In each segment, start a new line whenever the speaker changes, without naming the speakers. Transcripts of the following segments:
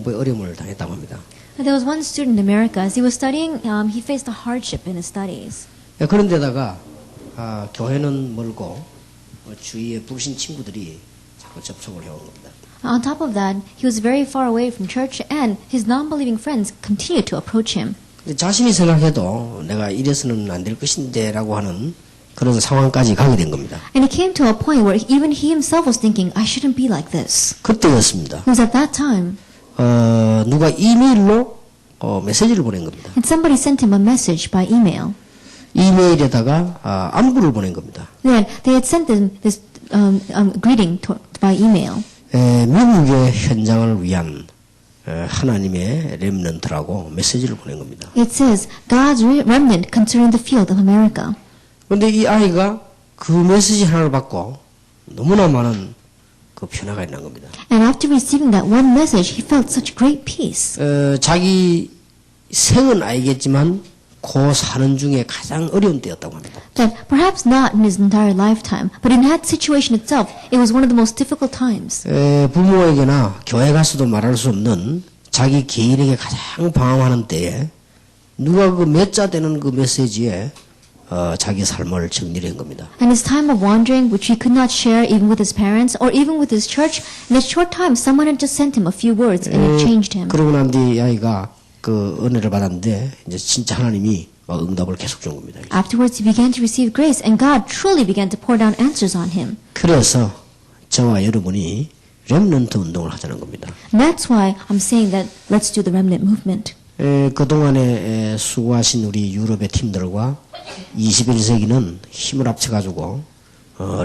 공부에 어려움을 당했다고 합니다.
There was one student in America. As he was studying, he faced a hardship in his studies.
그런데다가 교회는 멀고 주위에 불신 친구들이 자꾸 접촉을 해온 겁니다.
On top of that, he was very far away from church, and his non-believing friends continued to approach him.
근데 자신이 생각해도 내가 이래서는 안 될 것인데라고 하는 그런 상황까지 가게 된 겁니다.
And it came to a point where even he himself was thinking, I shouldn't be like this.
그때였습니다.
It was at that time.
누가 이메일로 메시지를 보낸 겁니다.
And somebody sent him a message by email.
이메일에다가 안부를 보낸 겁니다.
Then they had sent him this greeting by email.
미국의 현장을 위한 하나님의 렘넌트라고 메시지를 보낸 겁니다.
It says, God's remnant concerning the field of America.
그런데 이 아이가 그 메시지 하나를 받고 너무나 많은 그 변화가 일어난 겁니다.
And after receiving that one message, he felt such great peace.
자기 생은 알겠지만 고 사는 중에 가장 어려운 때였다고 합니다.
That perhaps not in his entire lifetime, but in that situation itself, it was one of the most difficult times.
부모에게나 교회 가서도 말할 수 없는 자기 개인에게 가장 방황하는 때에 누가 그 몇 자 되는 그 메시지에 자기 삶을 정리를 한 겁니다.
And his time of wandering, which he could not share even with his parents or even with his church, in a short time, someone had just sent him a few words and it changed him.
그러고 난 뒤에 이 아이가 그 은혜를 받았는데 이제 진짜 하나님이 응답을 계속 준 겁니다.
Afterwards, he began to receive grace, and God truly began to pour down answers on him.
그래서 저와 여러분이 렘넌트 운동을 하자는 겁니다.
And that's why I'm saying that let's do the remnant movement.
그동안에 수고하신 우리 유럽의 팀들과 21세기는 힘을 합쳐가지고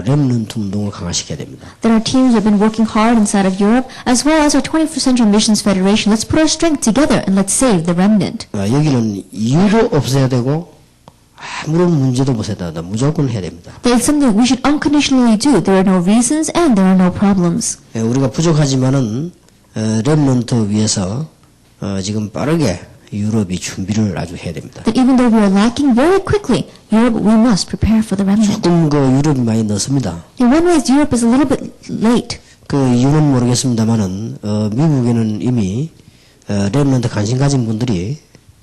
렘넌트 운동을 강화시켜야 됩니다.
That our teams have been working hard inside of Europe, as well as our 21st Century Missions Federation. Let's put our strength together and let's save the remnant.
여기는 이유도 없어야 되고 아무런 문제도 없어야 된다. 무조건 해야 됩니다.
That is something we should unconditionally do. There are no reasons and there are no problems.
우리가 부족하지만은 렘넌트 위해서 지금 빠르게 유럽이 준비를 아주 해야 됩니다.
That even though we are lacking very quickly, Europe, we must prepare for the remnant.
조금 그 유럽이 많이 늦습니다.
In one way, Europe is a little bit late.
그 이유는 모르겠습니다만은 미국에는 이미 렘넌트 관심 가진 분들이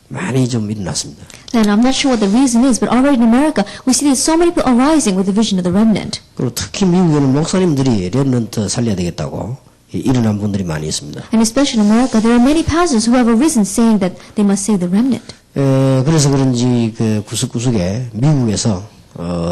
많이 좀 일어났습니다.
And I'm not sure what the reason is, but already in America, we see that so many people are rising with the vision of the remnant.
그리고 특히 미국에는 목사님들이 렘넌트 살려야 되겠다고 일어난 분들이 많이 있습니다.
And especially in America, there are many pastors who have arisen saying that they must save the remnant.
그래서 그런지 그 구석구석에 미국에서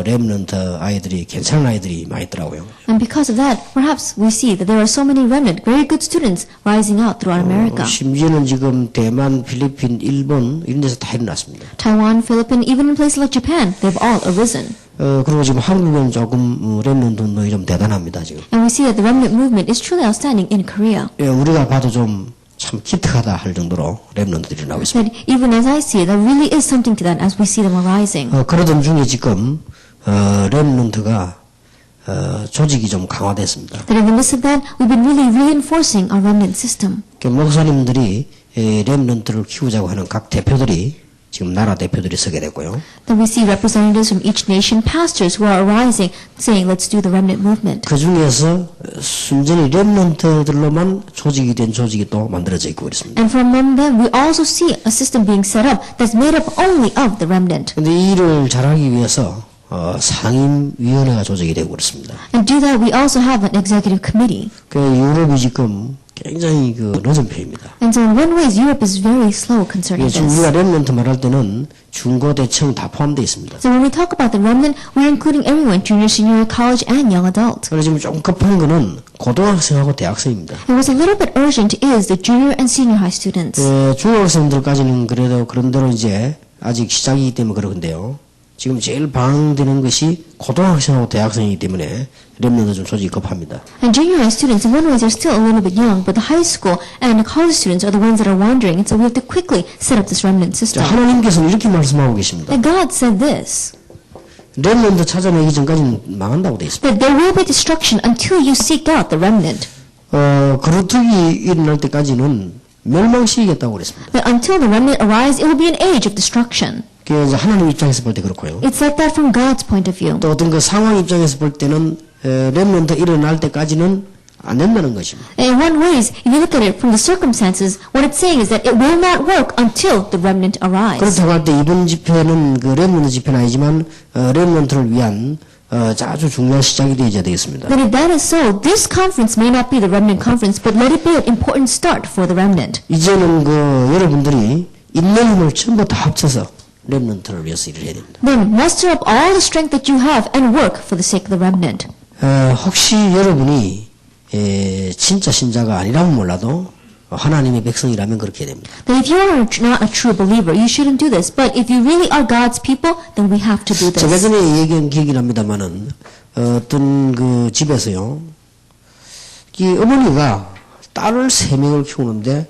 렘넌트 아이들이 괜찮은 아이들이 많이 있더라고요.
And because of that, perhaps we see that there are so many remnant, very good students rising out throughout America.
심지어는 지금 대만, 필리핀, 일본 이런 데서 다 일어났습니다.
Taiwan, Philippines, even in places like Japan, they've all arisen.
그리고 지금 한국은 조금 렘넌트 운동이 좀 대단합니다 지금.
And we see that the remnant movement is truly outstanding in Korea.
우리가 봐도 좀 참 기특하다 할 정도로 렘넌트들이 나오고 있습니다.
That even as I see it, there really is something to that as we see them arising.
그러던 중에 지금 렘넌트가 조직이 좀 강화됐습니다.
That in the midst of that, we've been really reinforcing our remnant system.
목사님들이 렘넌트를 키우자고 하는 각 대표들이 지금 나라 대표들이 서게 됐고요.
Then we see representatives from each nation, pastors who are arising, saying, let's do the remnant movement.
그 중에서 순전히 렘넌트들로만 조직이 된 조직이 또 만들어져 있고 그렇습니다.
And from among them, we also see a system being set up that's made up only of the remnant.
근데 이 일을 잘하기 위해서 상임위원회가 조직이 되고 그렇습니다.
And do that, we also have an executive committee.
그 유럽이 지금 굉장히 그 늦은 편입니다.
And so in one way, Europe is very slow concerning
지금
this.
우리가 렘넌트 말할 때는 중고, 대청 다 포함되어 있습니다.
So when we talk about the remnant, we're including everyone, junior, senior, college, and young adult.
그래서 지금 좀 급한 거는 고등학생하고 대학생입니다.
And what's a little bit urgent is the junior and senior high students.
중학생들까지는 그래도 그런 대로 이제 아직 시작이기 때문에 그러는데요. 지금 제일 방황되는 것이 고등학생하고 대학생이기 때문에 렘넌트 좀 조직이 급합니다.
And junior high students, in one way, they're still a little bit young, but the high school and the college students are the ones that are wandering, and so we have to quickly set up this remnant system.
하나님께서는 이렇게 말씀하고 계십니다.
And God said this,
렘넌트 찾아내기 전까지는 망한다고 되어 있습니다.
that there will be destruction until you seek out the remnant.
그루트기 일어날 때까지는 멸망시키겠다고 그랬습니다.
That until the remnant arise, it will be an age of destruction.
그래서 하나님 입장에서 볼 때 그렇고요.
It's like that from God's point of view.
또 어떤 그 상황 입장에서 볼 때는 렘넌트 일어날 때까지는 안 된다는 것입니다.
In one ways, if you look at it from the circumstances, what it's saying is that it will not work until the remnant arrives.
그렇다고 할 때 이번 집회는 그 렘넌트 집회는 아니지만 렘넌트를 위한 아주 중요한 시작이 되어야 되겠습니다.
Then if that is so, this conference may not be the remnant conference, but let it be an important start for the remnant.
이제는 그 여러분들이 있는 힘을 전부 다 합쳐서 렘넌트를 위해서 일을 해야 됩니다.
Then muster up all the strength that you have and work for the sake of the remnant.
혹시 여러분이 진짜 신자가 아니라면 몰라도 하나님의 백성이라면 그렇게 해야 됩니다.
That if you are not a true believer, you shouldn't do this. But if you really are God's people, then we have to do
제가
this.
전에 얘기한 기억이 납니다만은 어떤 그 집에서요, 이 어머니가 딸을 3명을 키우는데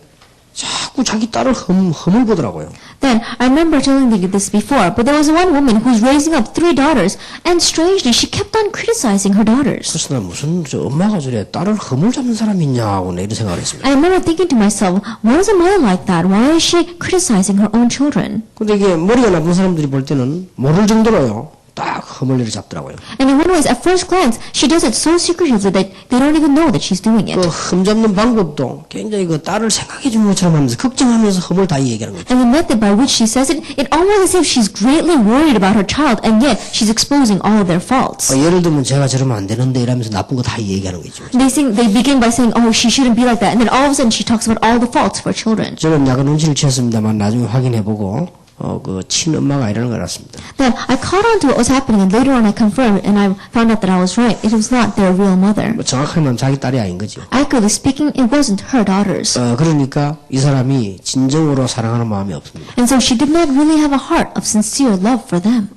자꾸 자기 딸을 험을 보더라고요.
Then, I remember telling you this before, but there was one woman who was raising up 3 daughters, and strangely, she kept on criticizing her daughters.
그래서 나 무슨 저 엄마가 저래 딸을 험을 잡는 사람이 있냐고 내 이런 생각을 했습니다.
I remember thinking to myself, why is a mother like that? Why is she criticizing her own children?
근데 이게 머리가 나쁜 사람들이 볼 때는 모를 정도로요, 딱 험을 내려 잡더라고요.
And in one way, at first glance, she does it so secretively that they don't even know that she's doing it.
그 험 잡는 방법도 굉장히 그 딸을 생각해 주는 것처럼 하면서 걱정하면서 험을 다 얘기하는 거죠.
And the method by which she says it, it almost as if she's greatly worried about her child, and yet she's exposing all of their faults.
예를 들면 제가 저러면 안 되는데 이러면서 나쁜 거 다 얘기하는 거죠.
They begin by saying, oh, she shouldn't be like that, and then all of a sudden she talks about all the faults of her children.
저는 약간 눈치를 채었습니다만 나중에 확인해보고 그 친엄마가 아니라는 걸 알았습니다.
Then I caught on to what was happening, and later on I confirmed, and I found out that I was right. It was not their real mother.
뭐 정확하게 말하면 자기 딸이 아닌 거죠.
Accurately speaking, it wasn't her daughters.
그러니까 이 사람이 진정으로 사랑하는 마음이 없습니다.
And so she did not really have a heart of sincere love for them.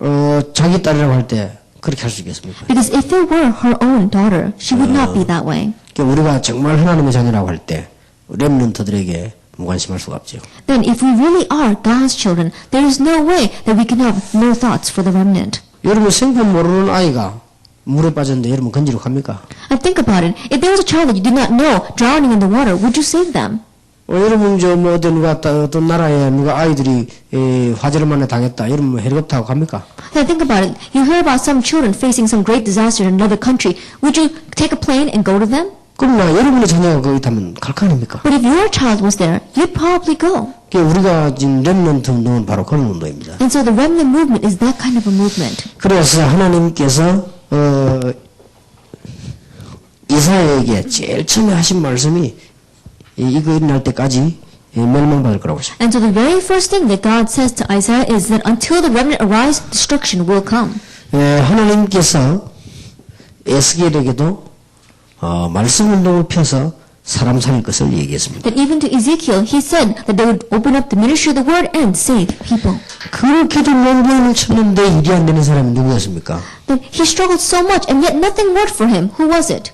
자기 딸이라고 할 때 그렇게 할 수 있겠습니까?
Because if it were her own daughter, she would not be that way.
그러니까 우리가 정말 하나님의 자녀라고 할 때 렘넌트들에게 무관심할 수가 없죠.
Then if we really are God's children, there is no way that we can have no thoughts for the remnant.
여러분 생판 모르는 아이가 물에 빠졌는데 여러분 건지러 갑니까?
And think about it. If there was a child that you did not know drowning in the water, would you save them?
여러분 저 뭐 어떤 나라에 누가 아이들이 화재를 만나 당했다. 여러분 뭐 헬리콥터 타고 갑니까?
Then think about it. You hear about some children facing some great disaster in another country. Would you take a plane and go to them?
그러나 여러분의 자녀가 거기 타면 갈 거 아닙니까?
But if your child was there, you'd probably go.
우리가 지금 렘넌트 운동은 바로 그런 운동입니다.
And so the remnant movement is that kind of a movement.
그래서 하나님께서 이사야에게 제일 처음에 하신 말씀이 이거 일어날 때까지 멸망받을 거라고 하십니다.
And so the very first thing that God says to Isaiah is that until the remnant arrives, destruction will come.
하나님께서 에스겔에게도 말씀 운동을 펴서 사람 살릴 것을 얘기했습니다.
That even to Ezekiel, he said that they would open up the ministry of the word and save people.
그렇게도 맹구를 쳤는데 일이 안 되는 사람이 누구였습니까?
That he struggled so much and yet nothing worked for him. Who was it?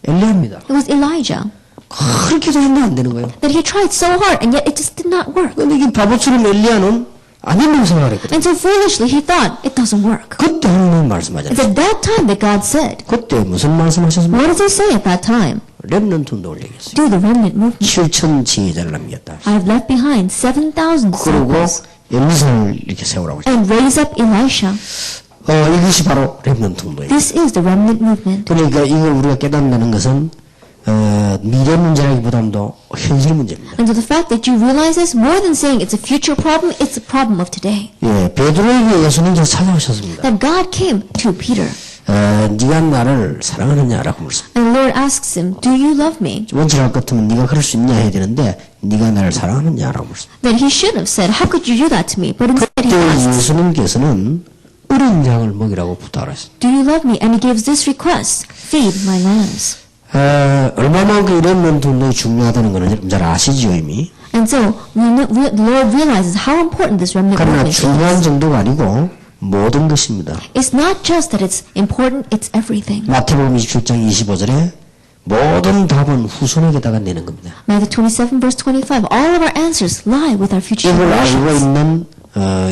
엘리야입니다.
It was Elijah.
그렇게도 했는데 안 되는 거예요.
That he tried so hard and yet it just did not work.
근데 이 바보처럼 엘리야는 안 된다고 생각했거든요.
And so foolishly he thought it doesn't work.
그때 하나님
It's
말씀하잖아요.
at that time that God said.
그때 무슨 말씀하셨습니까?
What does he say at that time?
렘넌트 운동을 얘기했어요.
Do the remnant movement.
7천 지혜자를 남겼다.
I have left behind 7,000
그리고
disciples
엘리사를 이렇게 세우라고 했죠.
and raise up Elisha.
이것이 바로 렘넌트 운동이에요.
This is the remnant movement.
그러니까 이걸 우리가 깨닫는다는 것은 미래 문제라기보다도 현실 문제입니다.
And so the fact that you realize this, more than saying it's a future problem, it's a problem of today.
베드로에게 예수님께서 찾아오셨습니다.
That God came to Peter.
네가 나를 사랑하느냐라고 물었습니다.
And the Lord asks him, do you love me?
원칙할 것 같으면 네가 그럴 수 있냐 해야 되는데 네가 나를 사랑하느냐라고 물었습니다.
Then he should have said, how could you do that to me? But instead he
그때
asks,
예수님께서는 어린 양을 먹이라고 부탁을 했습니다.
do you love me? And he gives this request, feed my lambs.
얼마만큼 렘넌트 운동이 중요하다는 것은 여러분 잘 아시죠 이미.
And so the Lord realizes how important this remnant
그러나
movement
중요한
is.
정도가 아니고 모든 것입니다.
It's not just that it's important, it's everything.
마태복음 27장 25절에 모든 답은 후손에게다가 내는 겁니다.
Matthew 27 verse 25, all of our answers lie with our future
이걸 알고
generations.
있는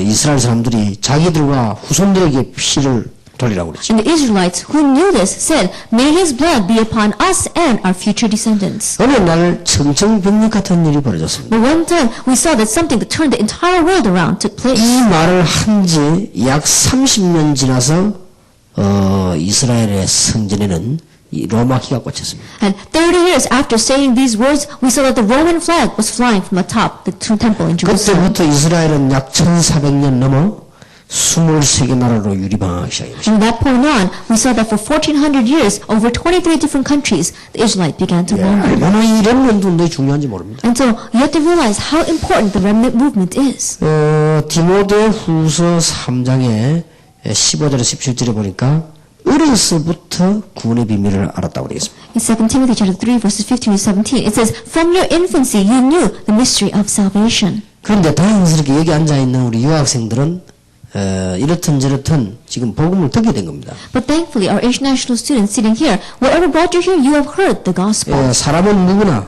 이스라엘 사람들이 자기들과 후손들에게 피를 돌리라고 그랬죠.
And the Israelites who knew this said, may his blood be upon us and our future descendants.
어느 날 청천벽력 같은 일이 벌어졌습니다.
But one time we saw that something that turned the entire world around took place.
이 말을 한 지 약 30년 지나서 이스라엘의 성전에는 이 로마 기가 꽂혔습니다.
And 30 years after saying these words, we saw that the Roman flag was flying from atop the temple in Jerusalem.
그때부터 이스라엘은 약 1400년 넘어 23개 나라로 유리방황하기 시작했습니다.
From that point on, we saw that for 1400 years, over 23 different countries, the Israelites began to wander.
얼마나 이 렘넌트 운동이 중요한지 모릅니다.
And so you have to realize how important the remnant movement is.
디모데 후서 3장에 15절에 17절에 보니까 어려서부터 구원의 비밀을 알았다고 되어 있습니다.
In 2 Timothy chapter 3, verses 15 to 17, it says, "From your infancy you knew the mystery of salvation."
그런데 다행스럽게 여기 앉아있는 우리 유학생들은 이렇든 저렇든 지금 복음을 듣게 된 겁니다.
But thankfully, our international students sitting here, whatever brought you here, you have heard the gospel.
사람은 누구나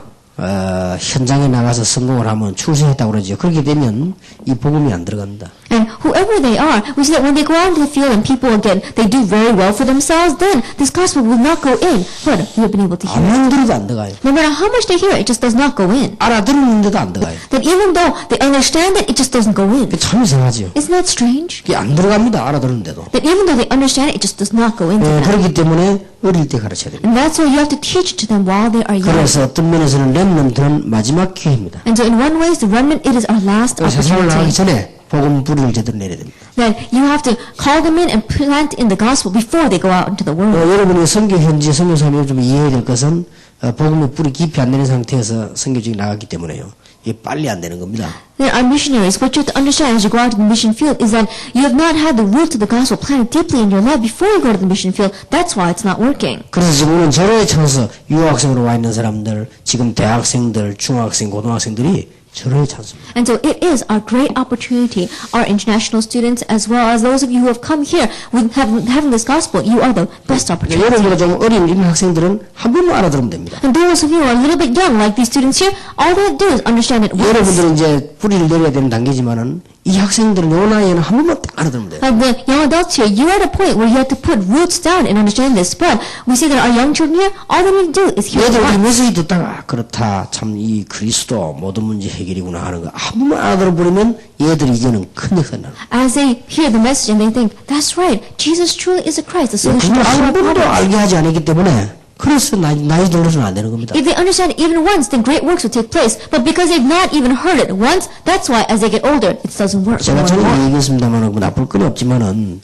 현장에 나가서 성공을 하면 출세했다고 그러죠. 그렇게 되면 이 복음이 안 들어갑니다.
And whoever they are, we see that when they go out into the field and people again, they do very well for themselves, then this gospel will not go in. But we have been able to hear it.
아무리 들어도 안 들어가요.
No matter how much they hear it, it just does not go in.
알아들었는데도 안 들어가요.
That even though they understand it, it just doesn't go in.
그게 참 이상하죠.
Isn't that strange?
그게 안 들어갑니다. 알아들었는데도.
That even though they understand it, it just does not go into them.
그렇기 때문에 어릴 때 가르쳐야 됩니다.
And that's why you have to teach it to them while they are young.
그래서 어떤 면에서는 렘넌트는 마지막 기회입니다.
And so in one way, the remnant, it is our last
세상을 나가기
opportunity.
전에 복음 뿌리를 제대로 내려야 됩니다.
That you have to call them in and plant in the gospel before they go out into the world.
여러분이 선교 현지 선교사님이 좀 이해해야 될 것은 복음의 뿌리 깊이 안 내린 상태에서 선교직이 나갔기 때문에요. 이게 빨리 안 되는 겁니다.
There are missionaries. What you have to understand as you go out to the mission field is that you have not had the root of the gospel planted deeply in your life before you go to the mission field. That's why it's not working.
그래서 지금 오늘 절호의 찬스 유학생으로 와 있는 사람들, 지금 대학생들, 중학생, 고등학생들이 절호의 찬스입니다.
And so it is our great opportunity, our international students, as well as those of you who have come here with having this gospel, you are the best opportunity.
여러분보다 좀 어린 학생들은 한 번만 알아들으면 됩니다.
And those of you who are a little bit young, like these students here, all they have to do is understand it once.
여러분들은 이제 뿌리를 내려야 되는 단계지만은 이 학생들은 요 나이에는 한 번만 딱 알아들으면 돼요.
Like the young adults here, you're at a point where you have to put roots down and understand this. But we see that our young children here, all they need to do is hear it
얘들 이
once.
메시지 듣다가 그렇다 참 이 그리스도 모든 문제 해결이구나 하는 거 한 번만 알아들어버리면 얘들이 이제는 큰 역사 나는
As they hear the message and they think, that's right, Jesus truly is the Christ, the solution
그걸
to all
한
our
번도
problems.
알게 하지 않았기 때문에 그래서 나이 들어서는 안 되는 겁니다.
If they understand it even once, then great works will take place. But because they've not even heard it once, that's why as they get older, it doesn't work.
제가 전에 얘기했습니다만 뭐 나쁠 건 없지만은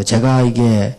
제가 이게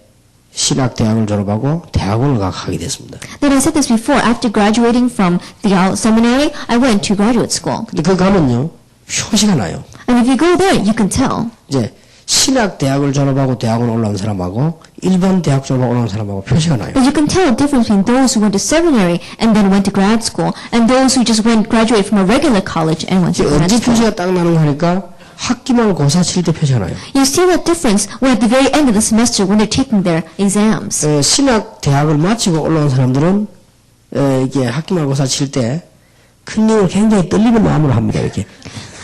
신학대학을 졸업하고 대학원을 가게 됐습니다.
Then I said this before. After graduating from the seminary, I went to graduate school.
근데 그 가면요 표시가 나요.
And if you go there, you can tell.
이제 신학대학을 졸업하고 대학원 올라온 사람하고 일반 대학 졸업하고 올라온 사람하고 표시가 나요.
But you can tell the difference between those who went to seminary and then went to grad school and those who just graduated from a regular college and went to grad
언제
school.
표시가 딱 나는 거 하니까 학기말 고사 칠 때 표시가 나요.
You see that difference when at the very end of the semester when they're taking their exams.
신학 대학을 마치고 올라온 사람들은 이게 학기말 고사 칠 때 큰 일을 굉장히 떨리는 마음으로 합니다. 이렇게.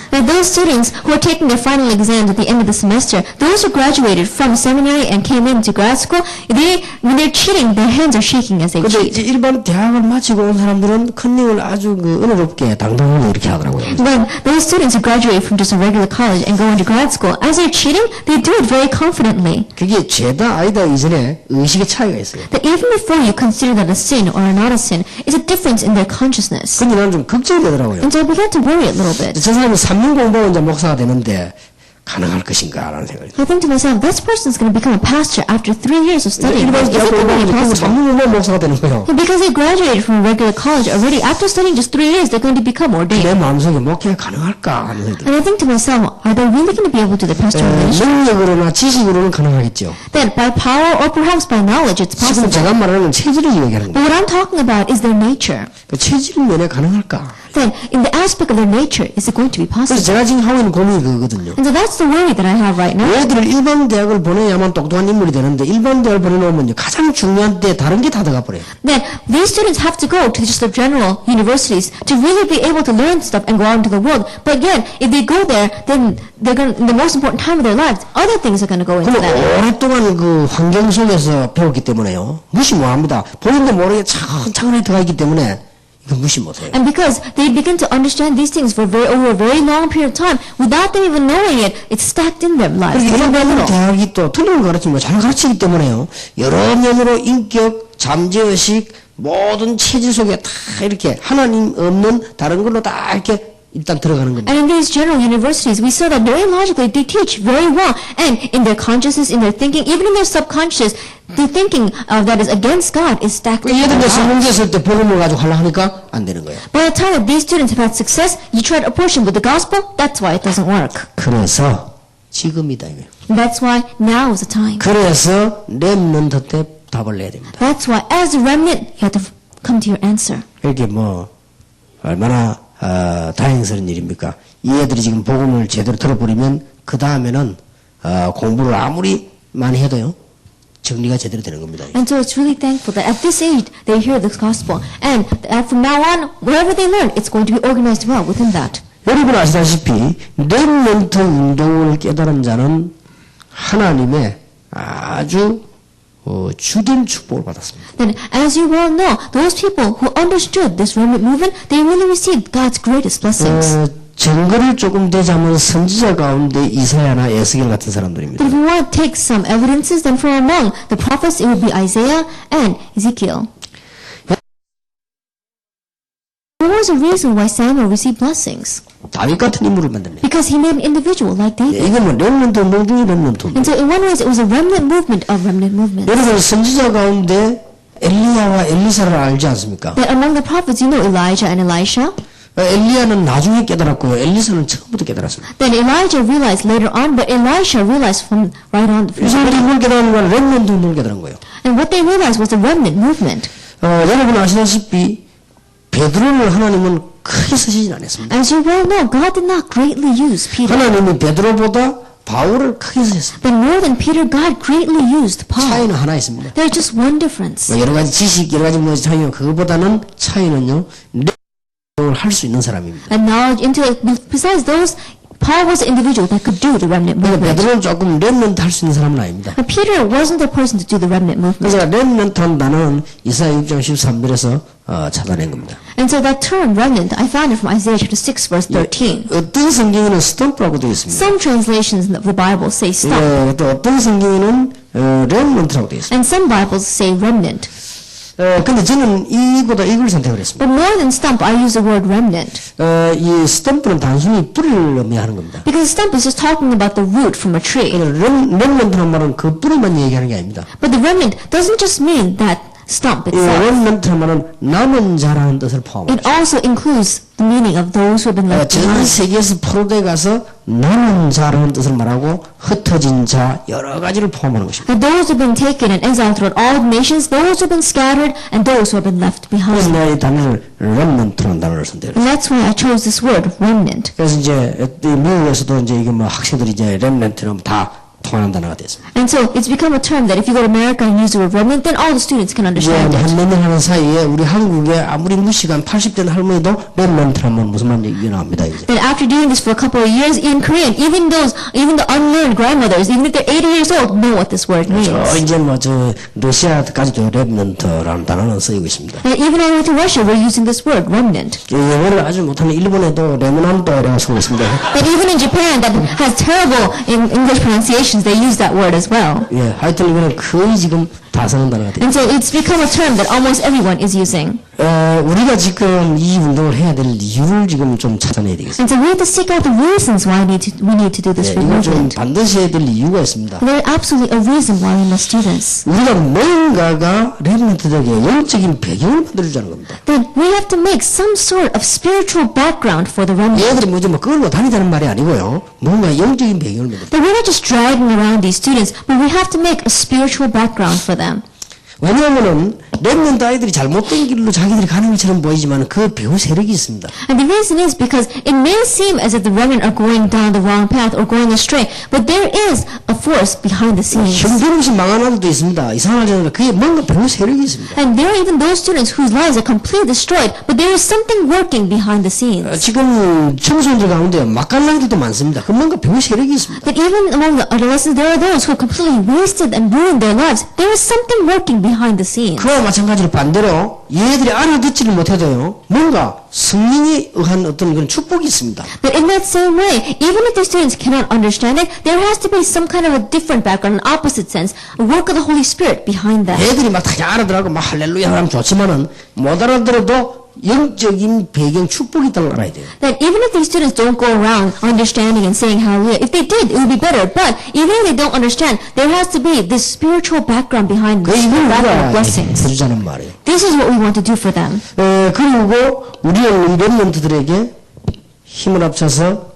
Now those students who are taking their final exams at the end of the semester, those who graduated from seminary and came into grad school, when they're cheating, their hands are shaking as they
근데
cheat.
이제 일반 대학을 마치고 온 사람들은 큰 일을 아주 은혜롭게 당당하게 이렇게 하더라고요.
When those students who graduate from just a regular college and go into grad school, as they're cheating, they do it very confidently.
그게 죄다 아니다 이전에 의식의 차이가 있어요.
That even before you consider that a sin or not a sin, it's a difference in their consciousness.
근데 나는 좀 걱정이 되더라고요.
And so I began to worry a little bit.
저 사람이 3년 공부하고 이제 목사가 되는데 가능할 것인가 라는 생각이 들어요.
I think to myself, this person's going to become a pastor after 3 years of studying.
일반
Is
대학
it going to be
공부하고
possible?
3년 공부하고 목사가 되는 거예요.
Because they graduated from a regular college already, after studying just 3 years, they're going to become ordained.
내 마음속에 목회가 가능할까 하는 생각이 들어요.
And I think to myself, are they really going to be able to do the pastoral ministry?
능력으로나 지식으로는 가능하겠죠.
Then by power or perhaps by knowledge, it's
지금
possible.
제가 말하는 건 체질을 얘기하는
But
거예요.
what I'm talking about is their nature.
그 체질 면에 가능할까?
Then, in the aspect of their nature, is it going to be
그래서
possible?
제가 지금 하고 있는 고민이 그거거든요.
And so that's the worry that I have right now.
얘들을 일반 대학을 보내야만 똑똑한 인물이 되는데 일반 대학을 보내놓으면 가장 중요한 때 다른 게 다 들어가 버려요.
Then these students have to go to just the general universities to really be able to learn stuff and go out into the world. But again, if they go there, then they're going to, the most important time of their lives, other things are going to go into
그럼
that.
오랫동안 그 환경 속에서 배웠기 때문에요. 무시 못합니다. 본인도 모르게 차근차근히 들어가 있기 때문에 이거 무시 못해요.
And because they begin to understand these things for over a very long period of time, without them even knowing it, it's stacked in their lives.
그리고
little by
일반
little.
대학이 또 틀린 거 가르치면 잘 가르치기 때문에요. 여러 면으로 인격, 잠재의식, 모든 체질 속에 다 이렇게 하나님 없는 다른 걸로 다 이렇게 일단 들어가는 겁니다.
And in these general universities, we saw that very logically they teach very well. And in their consciousness, in their thinking, even in their subconscious, the thinking that is against God is stacked in
얘들
their
이제
lives.
성공했을 때 복음을 가지고 하려 하니까 안 되는 거예요.
By the time that these students have had success, you try to approach them with the gospel, that's why it doesn't work.
그래서 지금이다 이거예요.
And that's why now is the time.
그래서 렘넌트 때 답을 내야 됩니다.
That's why as a remnant, you have to come to your answer.
이렇게 뭐 얼마나 다행스러운 일입니까? 이 애들이 지금 복음을 제대로 들어버리면 그 다음에는 공부를 아무리 많이 해도요 정리가 제대로 되는 겁니다.
And so it's really thankful that at this age they hear the gospel, and from now on, whatever they learn, it's going to be organized well within that.
여러분 아시다시피 렘넌트 운동을 깨달은 자는 하나님의 아주 주된 축복을 받았습니다.
Then, as you well know, those people who understood this remnant movement, they really received God's greatest blessings.
증거를 조금 대자면 선지자 가운데 이사야나 에스겔 같은 사람들입니다.
But if we want to take some evidences, then from among the prophets, it would be Isaiah and Ezekiel. There was a reason why Samuel received blessings.
다윗 같은 인물을 만듭니다.
Because he made an individual like David.
이건 뭐 렘넌트 운동 중에 렘넌트 운동.
And so in one way, it was a remnant movement of remnant movements.
여러분 선지자 가운데 엘리야와 엘리사를 알지 않습니까?
That among the prophets, you know Elijah and Elisha.
엘리야는 나중에 깨달았고요. 엘리사는 처음부터 깨달았습니다.
Then Elijah realized later on, but Elisha realized from right on.
이 사람들이 뭘 깨달은 거야? 렘넌트 운동을 깨달은 거예요.
And what they realized was the remnant movement.
여러분 아시다시피 베드로를 하나님은 크게 쓰시진 않았습니다.
As you well know, God did not greatly use Peter.
하나님은 베드로보다 바울을 크게 쓰셨습니다.
But more than Peter, God greatly used Paul.
차이는 하나 있습니다.
There's just one difference.
여러 가지 지식, 여러 가지 차이는 그거보다는 차이는요. 렘넌트를 할 수 있는 사람입니다.
And knowledge, intellect, besides those, Paul was the individual that could do the remnant movement.
베드로는 조금 렘넌트 할 수 있는 사람은 아닙니다.
But Peter wasn't the person to do the remnant movement.
그래서 렘넌트 한다는 이사야 6장 13절에서 찾아낸 겁니다.
And so that term remnant, I found it from Isaiah chapter 6 verse 13.
어떤 성경에는 스탬프라고 되어 있습니다.
Some translations of the Bible say stump,
또 어떤 성경에는 렘넌트라고 되어 있습니다.
and some Bibles say remnant.
근데 저는 이보다 이걸 선택을 했습니다.
But more than stump, I use the word remnant.
이 스탬프는 단순히 뿌리를 의미하는 겁니다.
Because stump is just talking about the root from a tree.
렘넌트란 말은 그 뿌리만 얘기하는 게 아닙니다.
But the remnant doesn't just mean that stump
이
itself.
렘넌트란 말은 남은 자라는 뜻을
It
포함합니다.
also includes the meaning of those who have been left
전
behind.
세계에서 포로돼 가서 남은 자라는 뜻을 말하고 흩어진 자 여러 가지를 포함하는 것입니다.
That those who have been taken and exiled throughout all nations, those who have been scattered, and those who have been left
그래서
behind.
내가 이 단어를 렘넌트라는 단어를 선택했어요.
And that's why I chose this word, remnant.
그래서 이제 미국에서도 이제 이게 뭐 학생들이 이제 렘넌트는 다 통하는 단어가 됐습니다.
And so it's become a term that if you go to America and use the word remnant, then all the students can
이제
understand it.
한 몇 년 하는 사이에 우리 한국에 아무리 무식한 80대 할머니도 렘넌트라면 무슨 말인지 이해 나옵니다. 이제.
Then after doing this for a couple of years in Korean, even the unlearned grandmothers, even if they're 80 years old, know what this word means.
이제 뭐 저 러시아까지도 렘넌트라는 단어는 쓰이고 있습니다.
And even over to Russia, we're using this word, remnant.
영어를 아주 못하는 일본에도 레모난도라고 쓰고 있습니다.
But even in Japan, that has terrible English pronunciations, they use that word as well.
예, 하여튼 이거는 거의 지금 다 쓰는 단어가 돼요.
And so it's become a term that almost everyone is using.
우리가 지금 이 운동을 해야 될 이유를 지금 좀 찾아내야 되겠습니다.
And so we have to seek out the reasons why we need to do this
예, 이건 좀
movement.
반드시 해야 될 이유가 있습니다.
There is absolutely a reason why we must do this.
우리가 뭔가가 렘넌트들에게 영적인 배경을 만들어주자는 겁니다.
Then we have to make some sort of spiritual background for the remnant.
얘들이 뭐지 뭐 끌고 다니자는 말이 아니고요. 뭔가 영적인 배경을 만들어.
That we're not just dragging around these students, but we have to make a spiritual background for them.
왜냐하면은 렘넌트 아이들이 잘못된 길로 자기들이 가는 것처럼 보이지만 그 배후 세력이 있습니다.
And the reason is because it may seem as if the remnant are going down the wrong path or going astray, but there is a force behind the scenes.
형편없이 망한 아들도 있습니다. 이상하지 않아요. 그게 뭔가 배후 세력이 있습니다.
And there are even those students whose lives are completely destroyed, but there is something working behind the scenes.
지금 청소년들 가운데 맛깔나이들도 많습니다. 그 뭔가 배후 세력이 있습니다.
That even among the adolescents, there are those who have completely wasted and ruined their lives. There is something working behind the scenes.
그와 마찬가지로 반대로 얘들이 알아듣지를 못해도요. 뭔가 성령에 의한 어떤 그런 축복이 있습니다.
But in that same way, even if the students cannot understand it, there has to be some kind of a different background, an opposite sense, a work of the Holy Spirit behind that.
애들이 막 다 알아들어가고 막 할렐루야 하면 좋지만은 못 알아들어도 영적인 배경 축복이 있다는 걸 알아야 돼요.
That even if these students don't go around understanding and saying hallelujah, if they did, it would be better. But even if they don't understand, there has to be this spiritual background behind this
이걸
background of
우리가
blessings.
들으자는 말이에요.
This is what we want to do for them.
그리고 우리의 렘넌트들에게 힘을 합쳐서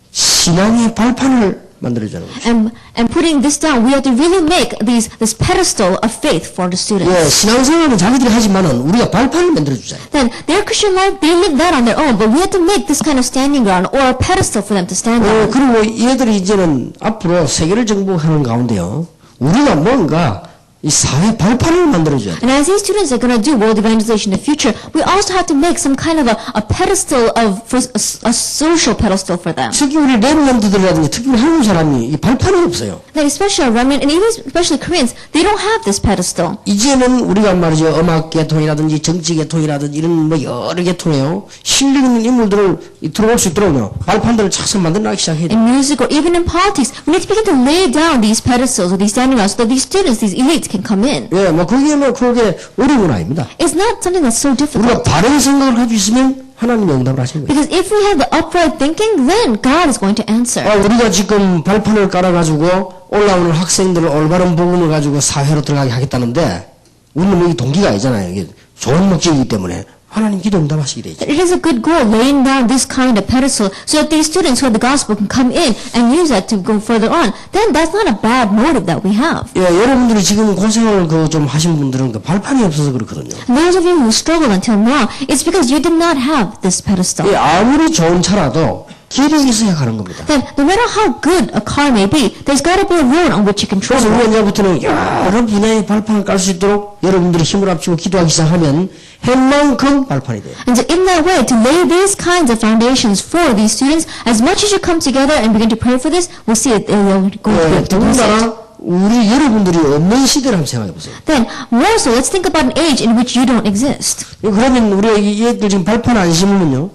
신앙의 발판을 만들어주는 거죠.
And putting this down, we have to really make this pedestal of faith for the students.
신앙생활은 자기들이 하지만은 우리가 발판을 만들어주잖아요.
Then their Christian life, they live that on their own, but we have to make this kind of standing ground or a pedestal for them to stand on.
그리고 얘들이 이제는 앞으로 세계를 정복하는 가운데요. 우리가 뭔가 이 사회 발판을 만들어줘야 돼.
And as these students are going to do world evangelization in the future, we also have to make some kind of a pedestal a social pedestal for them.
특히 우리 렘넌트들이라든지 특히 한국 사람이 이 발판이 없어요.
That especially our remnant and even especially Koreans, they don't have this pedestal.
이제는 우리가 말이죠. 음악 계통이라든지 정치 계통이라든지 이런 뭐 여러 계통에요. 실력 있는 인물들을 들어올 수 있도록요. 발판들을 착착 만들어나기 시작해야 돼.
In music or even in politics, we need to begin to lay down these pedestals or these standing grounds so that these students, these elites can come in.
그게 어려운 건 아닙니다.
It's not something that's so difficult.
우리가 바른 생각을 가지고 있으면 하나님이 응답을 하시는 거예요.
Because if we have the upright thinking, then God is going to answer.
우리가 지금 발판을 깔아가지고 올라오는 학생들을 올바른 복음을 가지고 사회로 들어가게 하겠다는데 우리는 여기 동기가 아니잖아요. 이게 좋은 목적이기 때문에 하나님 기도 응답하시게 돼 있죠.
It is a good goal laying down this kind of pedestal so that these students who have the gospel can come in and use that to go further on. Then that's not a bad motive that we have.
여러분들이 지금 고생을 좀 하신 분들은 발판이 없어서 그렇거든요.
And those of you who struggled until now, it's because you did not have this pedestal.
아무리 좋은 차라도 길이 있어야 가는 겁니다.
Then no matter how good a car may be, there's got to be a road on which you can
그래서
travel.
우리가 이제부터는 여러 분야의 발판을 깔 수 있도록 여러분들이 힘을 합치고 기도하기 시작하면 해만큼 발판이 돼요.
And so in that way, to lay these kinds of foundations for these students, as much as you come together and begin to pray for this, we'll see it. They'll go through it.
더군다나 우리 여러분들이 없는 시대를 한번 생각해 보세요.
Then, more so, let's think about an age in which you don't exist.
그러면 우리가 얘들 지금 발판 안 심으면요.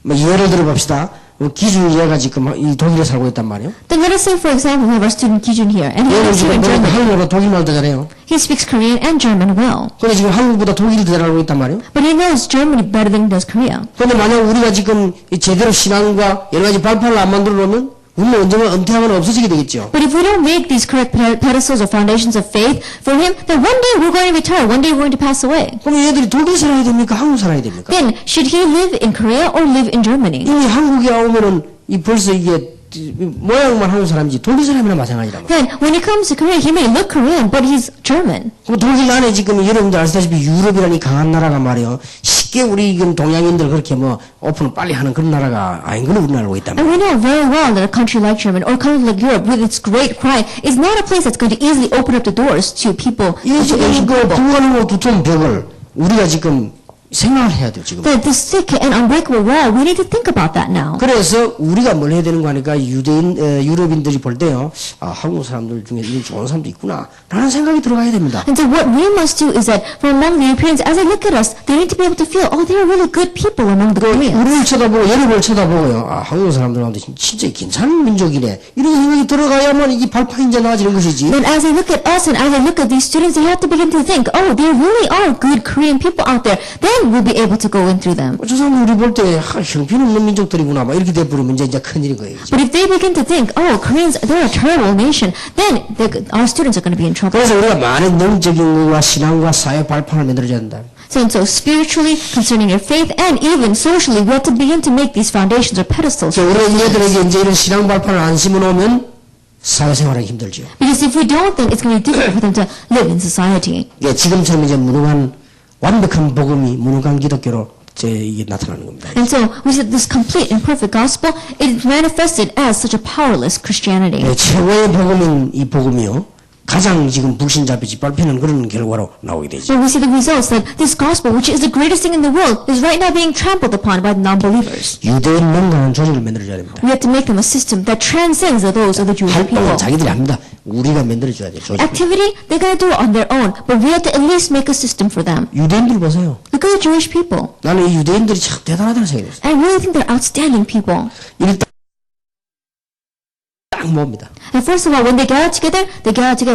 예를 들어 봅시다. 기준 얘가 지금 이 독일에 살고 있단 말이에요.
Then let us say, for example, we have our student Kijun here, and he
얘는
lives here
지금
in Germany.
한국어로 독일말도 잘해요.
He speaks Korean and German well,
근데 지금 한국보다 독일이 더 잘하고 있단 말이에요.
but he knows Germany better than he does Korea.
근데 만약 우리가 지금 제대로 신앙과 여러 가지 발판을 안 만들어 놓으면 우리는 언젠가 은퇴하면 없어지게 되겠죠.
But if we don't make these correct pedestals or foundations of faith for him, then one day we're going to retire, one day we're going to pass away.
그럼 얘들이 독일 살아야 됩니까? 한국 살아야 됩니까?
Then, should he live in Korea or live in Germany?
이미 한국에 오면은 벌써 이게 모양만 한국 사람이지 독일 사람이나 마찬가지란 말이에요.
Then, when he comes to Korea, he may look Korean, but he's German.
그럼 독일 안에 지금 여러분들 아시다시피 유럽이라는 이 강한 나라가 말이에요. 쉽게 우리 지금 동양인들 그렇게 오픈을 빨리 하는 그런 나라가 아닌 걸로 우리는 알고 있단
And
말이에요.
we know very well that a country like Germany or a country like Europe with its great pride is not a place that's going to easily open up the doors to people,
이
to
지금
Asian
그
people.
불가능한 두터운 벽을 우리가 지금 생각을 해야 돼요 지금.
The thick and unbreakable wall, we need to think about that now.
그래서 우리가 뭘 해야 되는 거 하니까 유럽인들이 볼 때요, 한국 사람들 중에 이런 좋은 사람도 있구나 라는 생각이 들어가야 됩니다.
And so what we must do is that from among the Europeans, as they look at us, they need to be able to feel, oh, there are really good people among the Koreans.
우리를 쳐다보고 여러분을 쳐다보고요, 한국 사람들 가운데 진짜 괜찮은 민족이네 이런 생각이 들어가야만 이게 발판이 이제 나아지는 것이지.
Then as they look at us and as they look at these students, they have to begin to think, oh, there really are good Korean people out there. Then we'll be able to go in through them.
저 사람 우리 볼 때 형편없는 민족들이구나 막 이렇게 돼버리면 이제 큰일인 거예요.
But if they begin to think, oh, Koreans, they're a terrible nation, then our students are going to be in trouble.
그래서 우리가 많은 영적인 것과 신앙과 사회 발판을 만들어줘야 된다.
So spiritually, concerning your faith, and even socially, we have to begin to make these foundations or pedestals.
우리 얘들에게 이제 이런 신앙 발판을 안 심어놓으면 사회생활하기 힘들죠.
Because if we don't, then it's going to be difficult for them to live in society.
지금처럼 이제 무능한 완벽한 복음이 무능한 기독교로 이게 나타나는 겁니다.
And so we said this complete and perfect gospel, it is manifested as such a powerless Christianity.
최고의 복음인 이 복음이요, 가장 지금 불신자비 짓밟히는 그런 결과로 나오게 되죠.
So we see the results that this gospel, which is the greatest thing in the world, is right now being trampled upon by the non-believers.
유대인 농가는 조직을 만들어줘야 됩니다.
We have to make them a system that transcends those of the Jewish people.
활동은 자기들이 합니다. 우리가 만들어줘야 돼요. 조직.
Activity, they're going to do it on their own, but we have to at least make a system for them.
유대인들 보세요.
Look at the Jewish people.
나는 이 유대인들이 참 대단하다는 생각이 들었어요.
I really think they're outstanding people.
일단 딱 뭡니다.
And first of all, when they gather together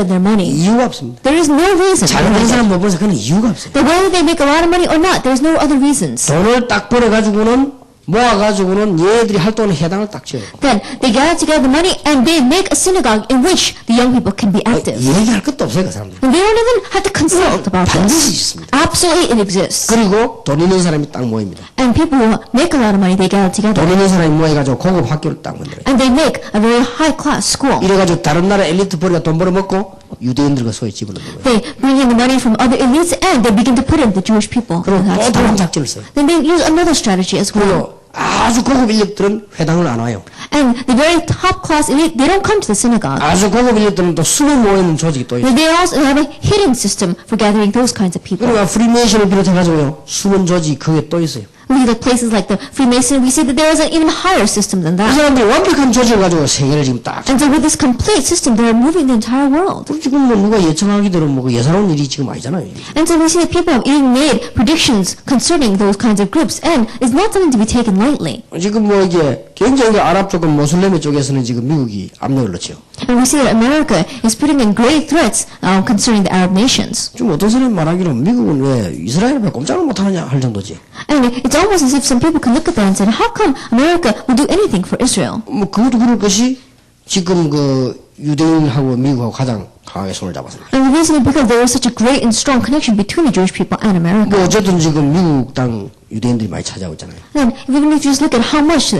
their money.
이유가 없습니다.
There is no reason.
잘하는 사람 못 보면서 그는 이유가 없어요.
That whether they make a lot of money or not, there's no other reasons.
돈을 딱 벌어가지고는 모아가지고는 얘들이 할동하는 해당을 딱 지어요.
Then they gather together the money and they make a synagogue in which the young people can be active.
얘기할 것도 없어요, 그 사람들.
And they don't even have to consult about
반드시
this.
있습니다.
Absolutely, it exists.
그리고 돈 있는 사람이 딱 모입니다.
And people who make a lot of money, they gather together.
돈 있는 사람이 모여가지고 고급 학교를 딱 만들어요.
And they make a very high class school.
이래가지고 다른 나라 엘리트 벌이가 돈 벌어먹고 유대인들과 소위 집어넣는 거예요.
They bring in the money from other elites and they begin to put in the Jewish people.
그리고 또 다른 작전을 써요.
Then they use another strategy as well.
그리고 아주 고급 인력들은 회당을 안 와요.
And the very top class elite, they don't come to the synagogue.
아주 고급 인력들은 또 숨어 모이는 조직이 또 있어요.
But they also have a hidden system for gathering those kinds of people.
그러니까 프리메이션을 비롯해가지고요. 숨은 조직이 그게 또 있어요.
Look at places like the Freemason, we see that there is an even higher system than
이
that.
사람들이 완벽한 조직을 가지고 세계를 지금 딱.
And so with this complete system, they are moving the entire world.
지금 뭐 누가 예측하기대로 뭐 예사로운 일이 지금 아니잖아요.
And so we see that people have even made predictions concerning those kinds of groups, and it's not something to be taken lightly.
지금 뭐 이게 굉장히 아랍 쪽, 모슬렘 쪽에서는 지금 미국이 압력을 넣죠.
And we see that America is putting in great threats concerning the Arab nations.
좀 어떤 사람이 말하기로 미국은 왜 이스라엘을 꼼짝을 못하느냐 할 정도지.
And it's almost as if some people can look at that and say, how come America will do anything for Israel?
뭐 그것도 그럴 것이 지금 그 유대인하고 미국하고 가장 강하게 손을 잡았습니다.
And the reason is because there is such a great and strong connection between the Jewish people and America.
뭐 어쨌든 지금 미국 땅 유대인들이 많이 찾아오고 있잖아요.
And even if you just look at how much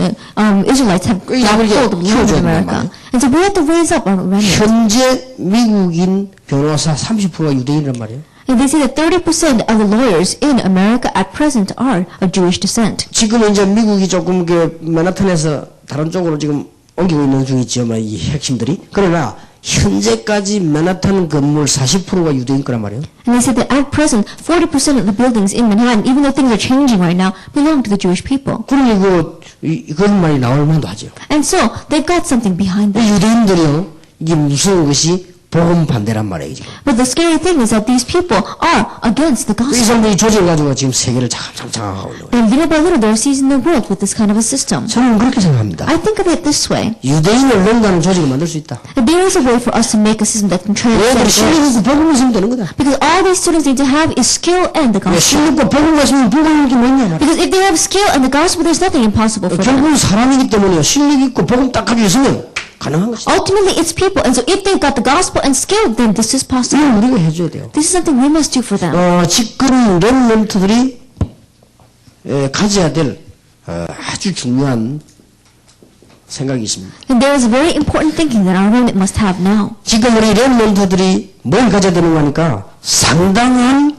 Israelites have grabbed hold of land in America. And so we have to raise up our remnant.
현재 미국인 변호사 30%가 유대인이란 말이에요.
And they say that 30% of the lawyers in America at present are of Jewish descent.
지금 이제 미국이 조금 그 맨하탄에서 다른 쪽으로 지금 옮기고 있는 중이지만 이 핵심들이 그러나 현재까지 맨하탄 건물 40%가 유대인 거란 말이에요.
And they said that at present, 40% of the buildings in Manhattan, even though things are changing right now, belong to the Jewish people.
그러니 그런 말이 나올 만도 하죠.
And so, they've got something behind that.
유대인들이요, 이게 무서운 것이 복음 반대란 말이에요, 지금.
But the scary thing is that these people are against the
이
gospel.
사람들이 조직을 가지고 지금 세계를 장악하고 있는 거예요.
And little by little, they're seizing the world with this kind of a system.
저는 그렇게 생각합니다.
I think of it this way.
유대인을 농다는 조직을 만들 수 있다.
That there is a way for us to make a system that can transcend
얘들
worlds.
실력있고 복음을 있으면 되는 거다.
Because all these students need to have is skill and the
왜
gospel.
실력과 복음을 있으면 불가능한 게 뭐냐 말이야.
Because if they have skill and the gospel, there's nothing impossible for them.
결국은 사람이기 때문에요. 실력 있고 복음 딱 가지고 있으면 가능한 것이다.
Ultimately, it's people. And so if they've got the gospel and skill, then this is possible.
이걸 우리가 해줘야 돼요.
This is something we must do for them.
지금 렘넌트들이 가져야 될 아주 중요한 생각이 있습니다.
And there is very important thinking that our remnant must have now.
지금 우리 렘넌트들이 뭘 가져야 되는 거니까 상당한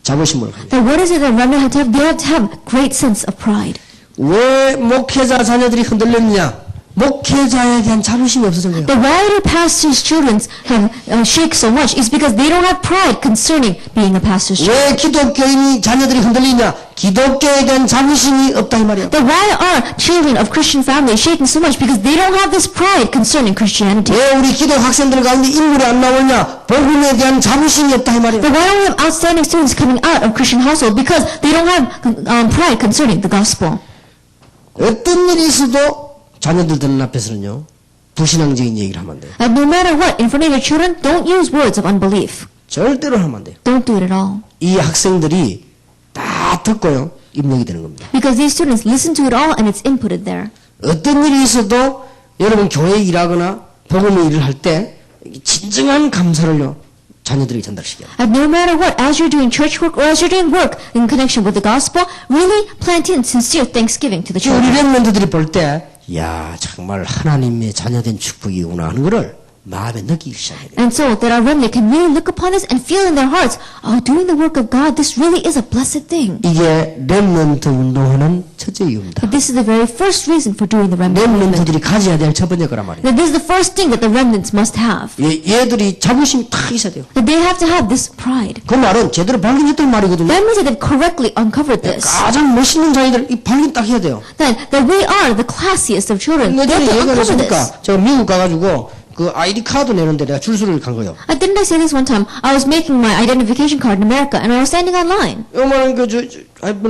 자부심을 가져야 돼요.
That what is it that remnant have to have? They have to have great sense of pride.
왜 목회자 자녀들이 흔들렸느냐? 목회자에 대한 자부심이 없어진 거예요.
The why do pastors' children have shake so much is because they don't have pride concerning being a pastor's child.
왜 기독교인이 자녀들이 흔들리냐? 기독교에 대한 자부심이 없다 이 말이야.
That why are children of Christian families shaken so much? Because they don't have this pride concerning Christianity.
왜 우리 기독 학생들 가운데 인물이 안 나오냐? 복음에 대한 자부심이 없다 이 말이야.
That why don't we have outstanding students coming out of Christian household? Because they don't have pride concerning the gospel.
어떤 일이 있어도 자녀들 듣는 앞에서는요 불신앙적인 얘기를 하면 안 돼요.
And no matter what, in front of your children, don't use words of unbelief.
절대로 하면 안 돼요.
Don't do it at all.
이 학생들이 다 듣고요 입력이 되는 겁니다.
Because these students listen to it all and it's inputted there.
어떤 일이 있어도 여러분 교회 일하거나 복음의 일을 할 때 진정한 감사를요 자녀들이 전달시켜요.
And no matter what, as you're doing church work or as you're doing work in connection with the gospel, really plant in sincere thanksgiving to the
우리
children.
렘넌트들이 볼 때 야 정말 하나님의 자녀된 축복이구나 하는 거를 마음에 느끼기 시작해요.
And so that our remnant can really look upon this and feel in their hearts, oh, doing the work of God, this really is a blessed thing.
이게 렘넌트 운동하는 첫째 이유입니다.
But this is the very first reason for doing the remnant movement.
렘넌트들이 가져야 될 첫 번째 거란 말이에요.
That this is the first thing that the remnants must have.
얘들이 자부심이 딱 있어야 돼요.
That they have to have this pride.
그 말은 제대로 발견했던 말이거든요.
That means that they've correctly uncovered this.
가장 멋있는 자녀들 이 발견 딱 해야 돼요.
That we are the classiest of children. They have
내전에
to
얘기를
uncover this.
했으니까 제가 미국 가가지고 그 아이디 카드 내는데 내가 줄서를 간 거예요.
Didn't I say this one time? I was making my identification card in America and I was standing online.
요만한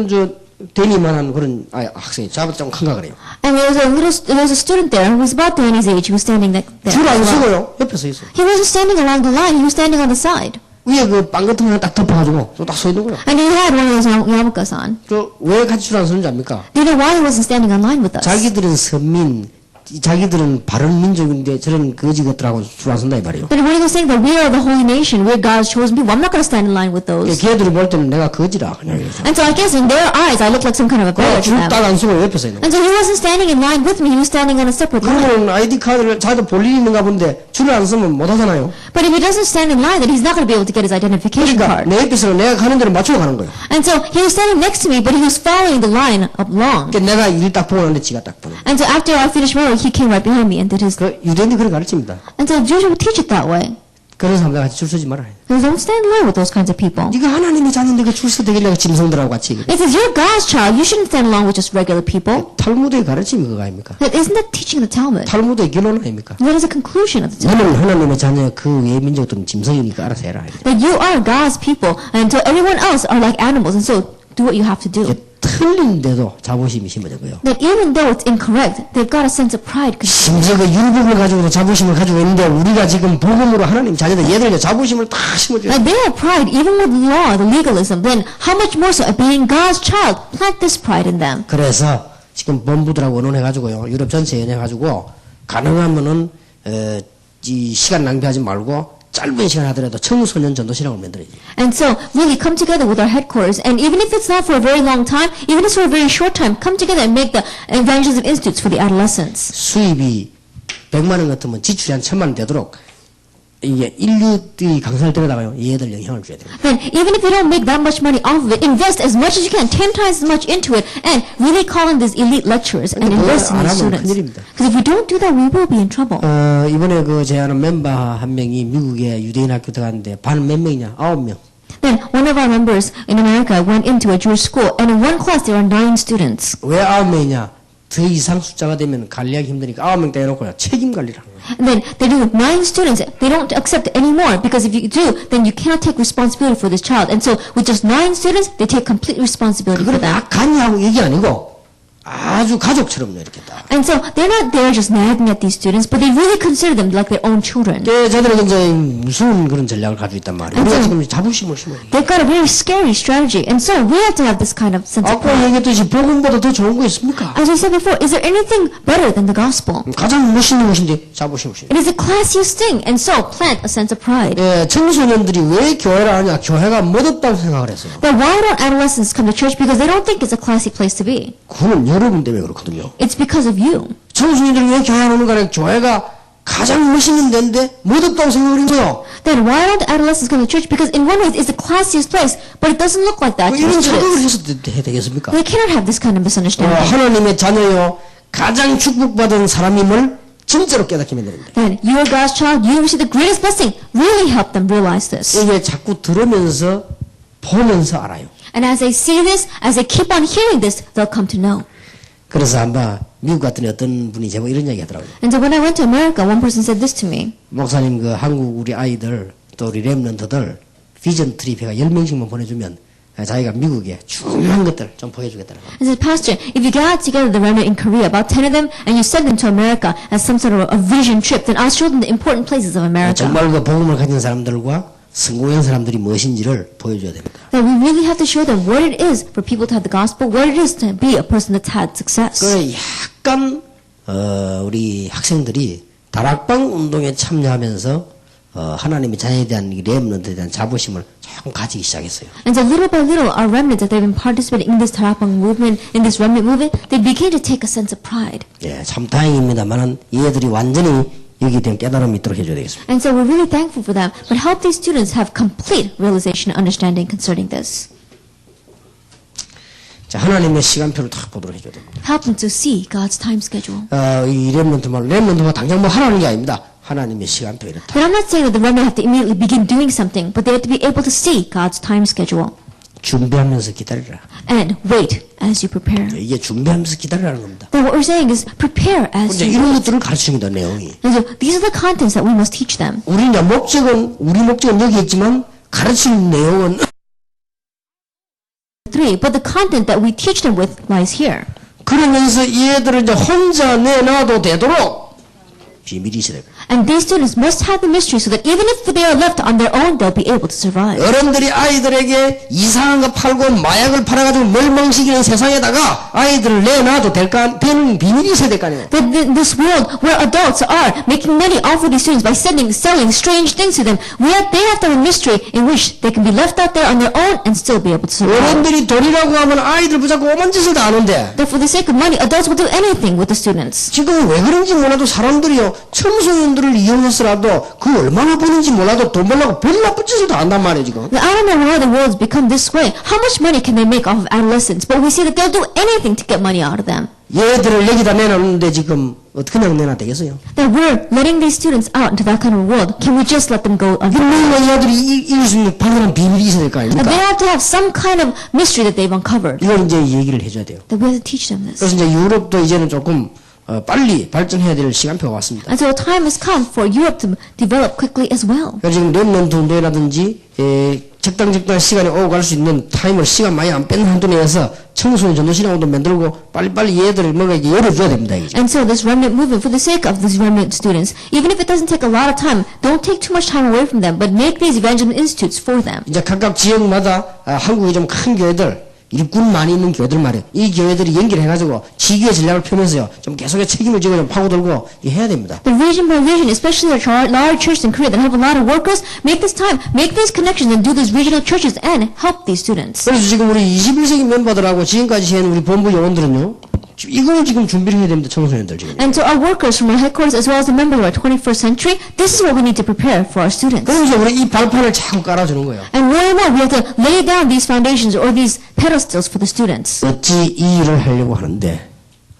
저 대니만한 그런 학생이 자부 좀 큰가 그래요.
And there was a student there who was about Danny's age who was standing there.
줄 안 서고요. 옆에 서 있어요.
He wasn't standing along the line, he was standing on the side.
위에 그 빵 같은 거 딱 덮어가지고 딱 서 있는 거예요.
And he had one of those yarmulkes on.
왜 같이 줄 안 서는지 압니까?
Do you know why he wasn't standing on line with us?
자기들은 선민, 자기들은 바른 민족인데 저런 거지 것들하고 줄 안 선다 이 말이에요.
But when he was saying that we are the holy nation, we're God's chosen people, I'm not going to stand in line with those.
걔들이 볼 때는 내가 거지라 그냥 이래서.
And so I guess in their eyes, I look like some kind of a beggar to them.
줄 딱 안 서고 옆에 서 있는 거예요.
And so he wasn't standing in line with me, he was standing on a separate line.
그러면 아이디 카드를 자기도 볼 일이 있는가 본데 줄을 안 서면 못 하잖아요.
But if he doesn't stand in line, then he's not going to be able to get his identification
그러니까
card.
내 옆에서 내가 가는 대로 맞추고 가는 거예요.
And so he was standing next to me, but he was following the line along.
그러니까 내가 일 딱 보고 나는데 지가 딱 보는 거예요.
And so after I finished my work, he came right behind me and did his.
그 유대인이 그런 가르칩니다.
And so Jews would teach it that way.
그런 사람들 같이 줄 서지 말아요.
Because don't stand in line with those kinds of people.
네가 하나님의 자녀인데 그 줄 서 되겠냐고 짐승들하고 같이.
It says you're God's child, you shouldn't stand along with just regular people.
탈무드의 가르침이 그거 아닙니까?
That isn't that teaching the Talmud?
탈무드의 결론 아닙니까?
That is a conclusion of the Talmud.
너는 하나님의 자녀 그 외의 민족들은 짐승이니까 알아서 해라.
That you are God's people, and so everyone else are like animals, and so do what you have to do.
틀린데도 자부심이 심어진 거예요.
That even though it's incorrect, they've got a sense of pride.
심지어 그 율법을 가지고도 자부심을 가지고 있는데 우리가 지금 복음으로 하나님 자녀들 얘들 자부심을 다 심어줘요.
They have pride even with law, the legalism. Then how much more so, being God's child, plant this pride in them.
그래서 지금 본부들하고 의논해가지고요. 유럽 전체 연해가지고 가능하면은 이 시간 낭비하지 말고 짧은 시간 하더라도 청소년 전도실학을 만들어야지.
And so, really come together with our headquarters, and even if it's not for a very long time, even if it's for a very short time, come together and make the evangelism institutes for the adolescents.
수입이 100만 원 같으면 지출이 한 1000만 원 되도록 이게 인류들이 강사를 데려다가요. 얘들 영향을 줘야 돼요.
Then, even if you don't make that much money off of it, invest as much as you can, 10 times as much into it, and really call in these elite lecturers and invest in these students. Because if we don't do that, we will be in trouble.
이번에 그 제 아는 멤버 한 명이 미국에 유대인 학교 들어갔는데 반 몇 명이냐? 9명.
Then, one of our members in America went into a Jewish school, and in one class there are 9 students.
왜 9명이냐? 더 이상 숫자가 되면 관리하기 힘드니까 9명 떼놓고요. 책임 관리를 하는 거예요.
And then they do 9 students. They don't accept any more because if you do, then you cannot take responsibility for this child. And so with just 9 students, they take complete responsibility for
그걸
them.
막 간이하고 얘기 아니고 아주 가족처럼요 이렇게 딱.
And so they're not there just nagging at these students, but they really consider them like their own children.
저들은 굉장히 무서운 그런 전략을 가지고 있단 말이에요. 우리가 지금 자부심을 심어요.
They've got a very scary strategy, and so we have to have this kind of sense of
아까
pride.
얘기했듯이 복음보다 더 좋은 거 있습니까?
As I said before, is there anything better than the gospel?
가장 멋있는 것인데 자부심을 심어요.
It is the classiest thing, and so plant a sense of pride.
청소년들이 왜 교회를 하냐? 교회가 멋없다고 생각을 했어요.
But why don't adolescents come to church? Because they don't think it's a classy place to be.
그건 여러분 때문에 그렇거든요.
It's because of you.
청소년들이 왜 교회 안 오는 거냐? 교회가 가장 멋있는 데인데 멋없다고 생각을 한 거예요.
Then why don't adolescents come to church? Because in one way it's the classiest place, but it doesn't look like that to
이런
the
착각을
students.
해서 해야 되겠습니까?
They cannot have this kind of misunderstanding.
하나님의 자녀요 가장 축복받은 사람임을 진짜로 깨닫게 만드는데
Then you are God's child, you receive the greatest blessing. Really help them realize this.
이게 자꾸 들으면서 보면서 알아요.
And as they see this, as they keep on hearing this, they'll come to know.
그래서 한번 미국 갔더니 어떤 분이 제가 이런 얘기 하더라고요.
And so when I went to America, one person said this to me.
목사님 그 한국 우리 아이들 또 우리 렘넌트들 비전 트립회가 10명씩만 보내주면 자기가 미국에 중요한 것들 좀 보여주겠다는 거예요.
I said, Pastor, if you gather together the remnant in Korea, about 10 of them, and you send them to America as some sort of a vision trip, then I'll show them the important places of America.
정말 그 복음을 가진 사람들과 성공한 사람들이 무엇인지를 보여줘야 됩니다.
That we really have to show them what it is for people to have the gospel, what it is to be a person that's had success.
그 약간 우리 학생들이 다락방 운동에 참여하면서 하나님의 자녀에 대한 렘넌트에 대한 자부심을 조금 가지기 시작했어요.
And so little by little, our remnants, that they've been participating in this Tarapang movement, in this remnant movement, they begin to take a sense of pride.
예, 참 다행입니다만은 얘들이 완전히 여기에 대한 깨달음이 있도록 해줘야 되겠습니다.
And so we're really thankful for them, but help these students have complete realization and understanding concerning this.
자, 하나님의 시간표를 딱 보도록 해줘야 됩니다.
Help them to see God's time schedule.
이 렘넌트만 당장 뭐 하라는 게 아닙니다. 하나님의 시간표 이렇다.
But I'm not saying that the remnant have to immediately begin doing something, but they have to be able to see God's time schedule
준비하면서 기다리라.
and wait as you prepare.
이게 준비하면서 기다리라는 겁니다.
Then what we're saying is prepare as
이제
you
이런
wait.
것들을 가르치는 겁니다, 내용이.
And so these are the contents that we must teach them.
우리 목적은 여기 있지만 가르치는 내용은
3, but the content that we teach them with lies here.
그러면서 이 애들을 이제 혼자 내놔도 되도록 비밀이 있어야 돼요.
And these students must have the mystery so that even if they are left on their own, they'll be able to survive.
어른들이 아이들에게 이상한 거 팔고 마약을 팔아가지고 멸망시키는 세상에다가 아이들을 내놔도 되는 비밀이 있어야 될 거 아니에요.
That this world where adults are making money off of these students by selling strange things to them, they have to have a mystery in which they can be left out there on their own and still be able to survive.
어른들이 돈이라고 하면 아이들 붙잡고 오만 짓을 다 하는데
That for the sake of money, adults will do anything with the students.
지금 왜 그런지 몰라도 사람들이요 청소년들을 이용해서라도 그 얼마나 버는지 몰라도 돈 벌려고 별 나쁜 짓을 다 한단 말이에요 지금.
Now, I don't know why the world's become this way. How much money can they make off of adolescents? But we see that they'll do anything to get money out of them.
얘들을 여기다 내놨는데 지금 그냥 내놔 되겠어요?
That we're letting these students out into that kind of world. Can we just let them go?
분명히 얘들이 이길 수 있는 방대한 비밀이 있어야 될 거
And
아닙니까?
they have to have some kind of mystery that they've uncovered.
이걸 이제 얘기를 해줘야 돼요.
That we have to teach them this.
그래서 이제 유럽도 이제는 조금 빨리 발전해야 될 시간표가 왔습니다.
And so a time has come for Europe to develop quickly as well.
그래서 지금 렘넌트라든지 적당한 시간에 오고 갈 수 있는 타임을 시간 많이 안 뺏는 한도 내에서 청소년 전도시장도 만들고 빨리빨리 얘들을 뭔가 이렇게 열어줘야 됩니다. 이제.
And so this remnant movement, for the sake of these remnant students, even if it doesn't take a lot of time, don't take too much time away from them, but make these evangelism institutes for them.
이제 각각 지역마다 한국이 좀 큰 교회들 일꾼 많이 있는 교회들 말이에요. 이 교회들이 연결해가지고 지교의 전략을 펴면서요. 좀 계속의 책임을 지고 좀 파고들고 해야 됩니다.
The region by region, especially the large churches in Korea that have a lot of workers, make this time, make these connections and do these regional churches and help these students.
그래서 지금 우리 21세기 멤버들하고 지금까지 한 우리 본부 요원들은요. 이걸 지금 준비를 해야 됩니다. 청소년들 지금.
And so our workers from our headquarters as well as the members of our 21st century, this is what we need to prepare for our students.
그러면서 우리 이 발판을 자꾸 깔아주는 거예요.
And more and more, we have to lay down these foundations or these pedestals for the students.
어찌 이 일을 하려고 하는데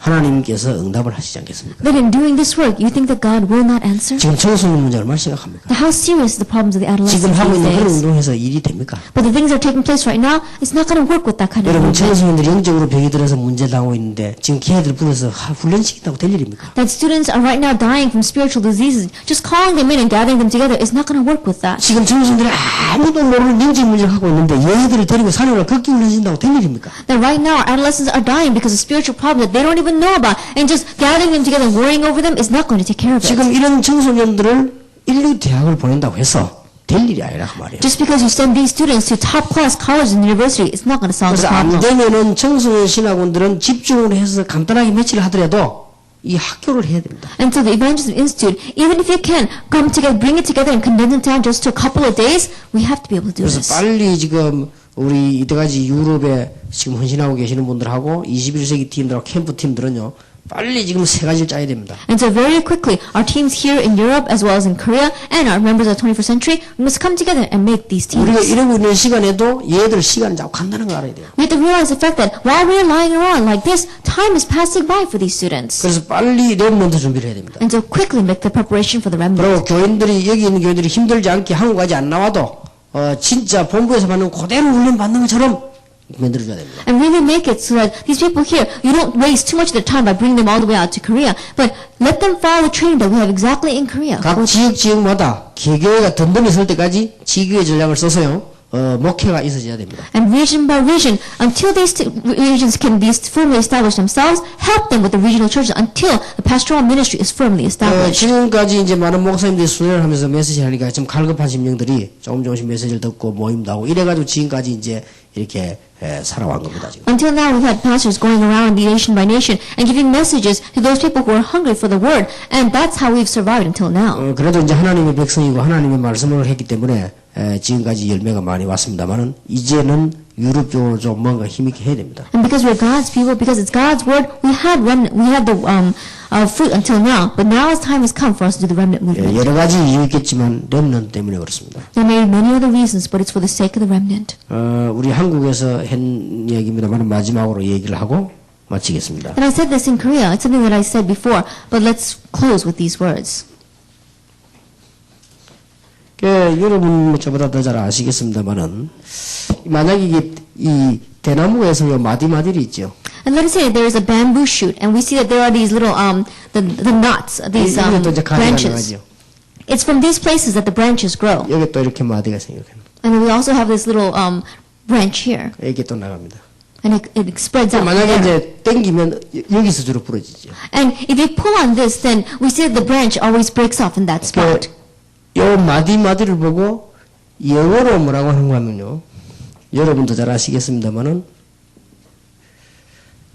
하나님께서 응답을 하시지 않겠습니까?
That in doing this work, you think that God will not answer?
지금 청소년 문제 얼마나 심각합니까?
That how serious the problems of the adolescents
지금 하고
these
있는 그런
days.
운동에서 일이 됩니까?
But the things that are taking place right now, it's not going to work with that kind of
여러분
movement.
청소년들이 영적으로 병이 들어서 문제 당하고 있는데 지금 걔네들 불러서 훈련시킨다고 될 일입니까?
That students are right now dying from spiritual diseases. Just calling them in and gathering them together is not going to work with that.
지금 청소년들이 아무도 모르는 영적 문제를 갖고 있는데 얘네들이 데리고 사령을 걷기 훈련시킨다고 될 일입니까?
That right now our adolescents are dying because of spiritual problems that they don't even know about, and just gathering them together and worrying over them is not going to take care of it.
지금 이런 청소년들을 인류 대학을 보낸다고 해서 될 일이 아니라 그 말이에요.
Just because you send these students to top class colleges and university, it's not going to solve the
그래서 안
problem.
되면은 청소년 신학원들은 집중을 해서 간단하게 며칠 하더라도 이 학교를 해야 됩니다.
And so the Evangelism Institute, even if you can come together, bring it together and condense it down just to a couple of days, we have to be able to do
그래서
this.
빨리 지금 우리 이때까지 유럽에 지금 헌신하고 계시는 분들하고 21세기 팀들하고 캠프 팀들은요. 빨리 지금 세 가지를 짜야 됩니다.
And so very quickly, our teams here in Europe as well as in Korea and our members of the 21st century must come together and make these
우리가
teams.
이러고 있는 시간에도 얘들 시간이 자꾸 간다는 걸 알아야 돼요.
We have to realize the fact that while we're lying around like this, time is passing by for these students.
그래서 빨리 렘넌트 준비를 해야 됩니다.
And so quickly make the preparation for the remnant.
그리고 교인들이 여기 있는 교인들이 힘들지 않게 한국까지 안 나와도 진짜 본부에서 받는 그대로 훈련 받는 것처럼 만들어줘야 됩니다.
And really make it so that these people here, you don't waste too much of their time by bringing them all the way out to Korea, but let them follow the training that we have exactly in Korea.
각 지역마다 개교회가 든든히 설 때까지 지교회 전략을 써서요. 목회가 있어져야 됩니다.
And region by region, until these regions can be firmly established themselves, help them with the regional churches until the pastoral ministry is firmly established.
지금까지 이제 많은 목사님들이 수련을 하면서 메시지를 하니까 좀 갈급한 심령들이 조금씩 메시지를 듣고 모임도 하고 이래가지고 지금까지 이제 이렇게 살아온 겁니다. 지금.
Until now, we've had pastors going around nation by nation and giving messages to those people who are hungry for the word, and that's how we've survived until now.
그래도 이제 하나님의 백성이고 하나님의 말씀을 했기 때문에 지금까지 열매가 많이 왔습니다만은 이제는 유럽 쪽으로 좀 뭔가 힘있게 해야 됩니다.
And because we're God's people, because it's God's word, we had the fruit until now, but now the time has come for us to do the remnant movement.
여러 가지 이유 있겠지만 렘넌트 때문에 그렇습니다.
There may be many other reasons, but it's for the sake of the remnant.
우리 한국에서 한 얘기입니다만 마지막으로 얘기를 하고 마치겠습니다.
And I said this in Korea. It's something that I said before, but let's close with these words.
여러분 저보다 더 잘 아시겠습니다만은 만약에 이게 이 대나무에서 요 마디마디를 있죠.
And let us say there is a bamboo shoot, and we see that there are these little the knots, these
이것도 이제 가지가
branches.
나가죠.
It's from these places that the branches grow.
여기 또 이렇게 마디가 생겨요.
And we also have this little branch here,
이게 또 나갑니다.
and it spreads out.
만약에
There.
이제 당기면 여기서 주로 부러지죠.
And if you pull on this, then we see that the branch always breaks off in that spot.
요 마디마디를 보고 영어로 뭐라고 하는가 하면요. 여러분도 잘 아시겠습니다만은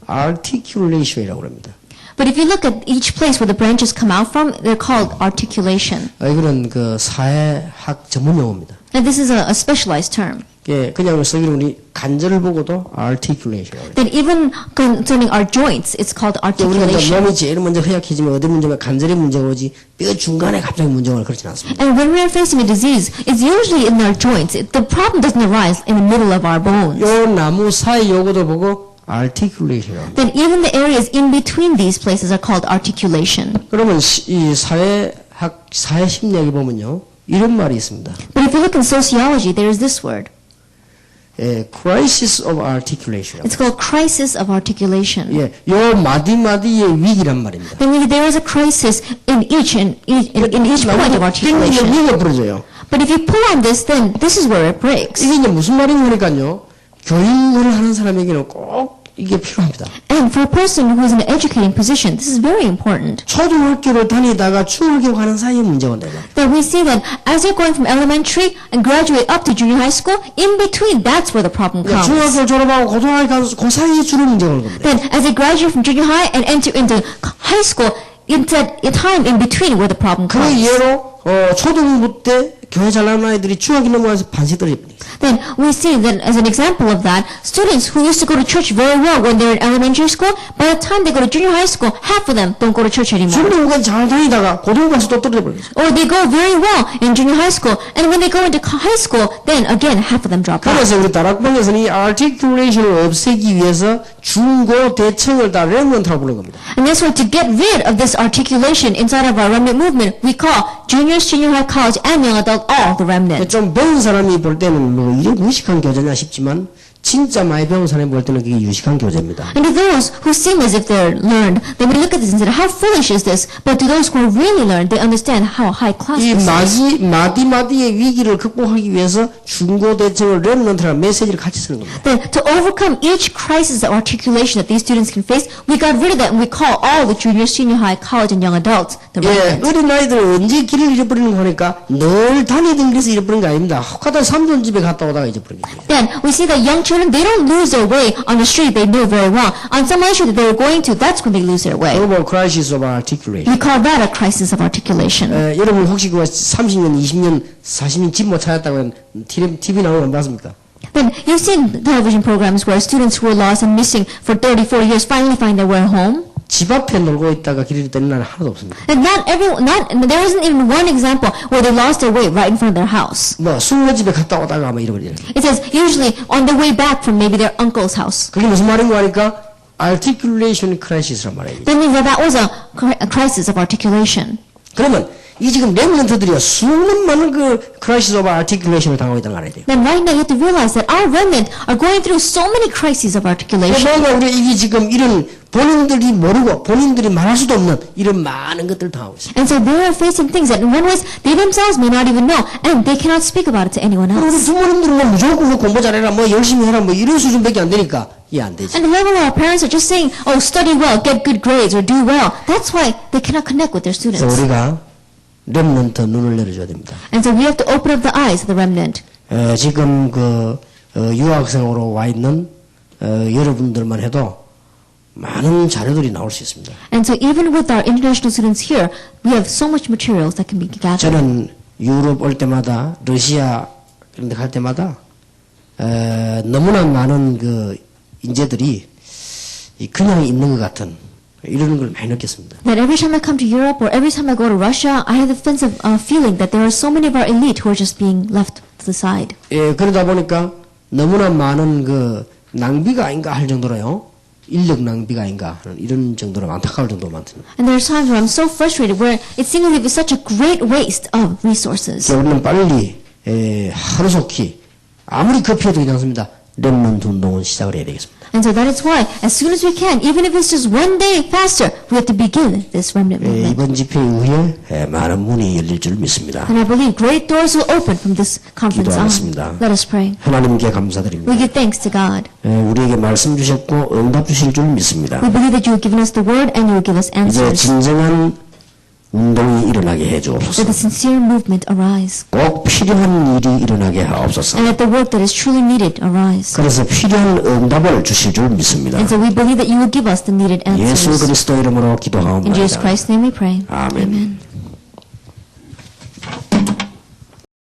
articulation이라고 합니다.
But if you look at each place where the branches come out from, they're called articulation.
이거는 그 사회학 전문 용어입니다.
And this is a specialized term.
예, 그냥 쓰기로 우리 관절을 보고도 articulation이라고 해요.
Then even concerning our joints, it's called
우리가 이제
articulation.
몸이 제일 먼저 허약해지면 어디 문제가 관절에 문제가 오지 뼈 중간에 갑자기 문제가 그렇진 않습니다.
And when we are facing a disease, it's usually in our joints. The problem doesn't arise in the middle of our bones.
요 나무 사이 요거도 보고 articulation이라고 합니다.
Then even the areas in between these places are called articulation.
그러면 이 사회 심리학에 보면요. 이런 말이 있습니다.
But if you look in sociology, there is this word.
crisis of articulation.
It's called crisis of articulation.
예, 요 마디마디의 위기란 말입니다.
Then there is a crisis in each point of articulation.
위기가 부러져요.
But if you pull on this, then this is where it breaks.
이게 이제 무슨 말인가 하니까요. 교육을 하는 사람에게는 꼭 이게 필요합니다.
And for a person who is in an educating position, this is very important.
초등학교를 다니다가 중학교 가는 사이에 문제가 온다.
That we see that as you're going from elementary and graduate up to junior high school, in between, that's where the problem comes.
중학교 졸업하고 고등학교 가서 그 사이에 주로 문제가 오는 겁니다.
Then as they graduate from junior high and enter into high school, it's a time in between where the problem
그
comes.
예로 초등부 때 교회 잘 나가는 아이들이 중학교 넘어가서 반씩 떨어집니다.
Then we see that as an example of that, students who used to go to church very well when they're in elementary school, by the time they go to junior high school, half of them don't go to church anymore.
중등부까지 잘 다니다가 고등부 가서 또 떨어져버려요.
Or they go very well in junior high school, and when they go into high school, then again half of them drop out.
그래서 우리 다락방에서는 이 articulation을 없애기 위해서 중고 대청을 다 렘넌트라고 부르는 겁니다.
And that's why to get rid of this articulation inside of our remnant movement, we call juniors, junior high, college, and young adult all the remnant.
좀 배운 사람이 볼 때는 뭐 이게 무식한 교재냐 싶지만 진짜 많이 배운 사람이 볼 때는 그게 유식한 교재입니다.
And to those who seem as if they're learned, they would look at this and say, how foolish is this? But to those who are really learned, they understand how high class
이
this is.
마디마디의 위기를 극복하기 위해서 중고 대청을 렘넌트라는 메시지를 같이 쓰는 겁니다.
Then to overcome each crisis of articulation that these students can face, we got rid of that and we call all the juniors, senior high, college, and young adults the
예,
remnant.
어린 아이들 언제 길을 잃어버리는 거 하니까 늘 다니던 길에서 잃어버린 게 아닙니다. 혹하다 삼촌 집에 갔다 오다가 잊어버린 거예요.
Then we see that young children, they don't lose their way on the street they know very well. On some other street that they were going to, that's when they lose their way.
global crisis of articulation.
We call that a crisis of articulation.
여러분 혹시 그 30년, 20년, 40년 집 못 찾았다고 TV 나오는 거 봤습니까?
Then you've seen television programs where students who were lost and missing for 30, 40 years finally find their way home.
집 앞에 놀고 있다가 길을 잃었다는 날은 하나도 없습니다.
And there isn't even one example where they lost their way right in front of their house.
뭐 숙모집에 갔다 오다가 아마 잃어버리는.
It says usually on their way back from maybe their uncle's house.
그게 무슨 말인가 하니까 articulation crisis란 말이에요.
That means that was a crisis of articulation.
그러면 이 지금 렘넌트들이요 수많은 많은 그 crisis of articulation을 당하고 있다는 걸 알아야 돼요.
Then right now you have to realize that our remnant are going through so many crises of articulation.
뭔가 우리 이게 지금 이런 본인들이 모르고 본인들이 말할 수도 없는 이런 많은 것들을 당하고 있어요.
And so they are facing things that in one way they themselves may not even know, and they cannot speak about it to anyone
우리
else.
부모님들은 뭐 무조건 공부 잘해라 뭐 열심히 해라 뭐 이런 수준밖에 안 되니까 이게 안 되지.
And the level of our parents are just saying, oh, study well, get good grades, or do well. That's why they cannot connect with their
그래서
students.
우리가 렘넌트 눈을 열어줘야 됩니다.
And so we have to open up the eyes of the remnant.
지금 그 유학생으로 와 있는 여러분들만 해도 많은 자료들이 나올 수 있습니다.
And so even with our international students here, we have so much materials that can be gathered.
저는 유럽 올 때마다 러시아 이런 데 갈 때마다 너무나 많은 그 인재들이 그냥 있는 것 같은 이러는 걸 많이 느꼈습니다.
That every time I come to Europe or every time I go to Russia, I have the offensive feeling that there are so many of our elite who are just being left to the side.
예, 그러다 보니까 너무나 많은 그 낭비가 아닌가 할 정도로요. 인력 낭비가 아닌가 하는 이런 정도로 안타까울 정도로 많습니다.
And there are times where I'm so frustrated where it seems as if it's such a great waste of resources.
우리는 빨리 하루속히 아무리 급해도 괜찮습니다. 렘넌트 운동은 시작을 해야 되겠습니다.
And so that is why, as soon as we can, even if it's just one day faster, we have to begin this remnant movement.
이번 집회 이후에 많은 문이 열릴 줄 믿습니다.
And I believe great doors will open from this conference on.
기도하겠습니다.
Let us pray.
하나님께 감사드립니다.
We give thanks to God.
우리에게 말씀 주셨고 응답 주실 줄 믿습니다.
We believe that you have given us the word and you will give us
이제
answers.
진정한 운동이 일어나게 해
Let
주옵소서.
the sincere movement arise.
꼭 필요한 일이 일어나게 하옵소서.
And let the work that is truly needed arise.
그래서 필요한 응답을 주실 줄 믿습니다.
And so we believe that you will give us the needed
예수
answers.
그리스도 이름으로
In Jesus
기도하옵나이다.
Christ's name we pray.
아멘.
Amen.